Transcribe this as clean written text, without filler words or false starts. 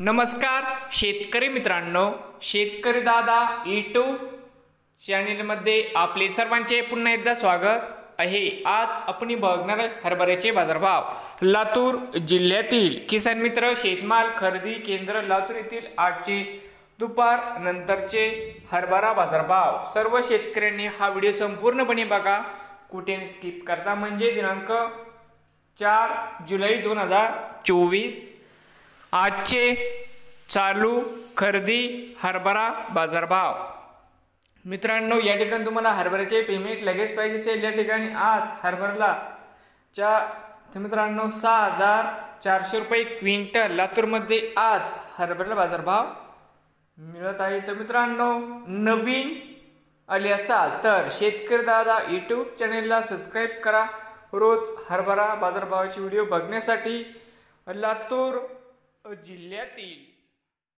नमस्कार शेतकरी मित्रांनो, शेतकरी दादा यूट्यूब चॅनलमध्ये आपले सर्वांचे पुन्हा एकदा स्वागत आहे। आज आपण बघणार आहे हरभऱ्याचे बाजारभाव। लातूर जिल्ह्यातील किसान मित्र शेतमाल खरेदी केंद्र लातूर येथील आजचे दुपार नंतरचे हरभरा बाजारभाव। सर्व शेतकऱ्यांनी हा व्हिडिओ संपूर्णपणे बघा, कुठे स्किप करता, म्हणजे दिनांक 4 जुलै 2024 आजचे चालू खरेदी हरभरा बाजारभाव। मित्रांनो, या ठिकाणी तुम्हाला हरभऱ्याचे पेमेंट लगेच पाहिजे असेल, या ठिकाणी आज हरभऱ्याला मित्रांनो 6400 रुपये क्विंटल लातूरमध्ये आज हरभऱ्याला बाजारभाव मिळत आहे। तर मित्रांनो, नवीन आले असाल तर शेतकरी दादा यूट्यूब चॅनलला सबस्क्राईब करा, रोज हरभरा बाजारभावाचे व्हिडिओ बघण्यासाठी। लातूर जिल्ह्यातील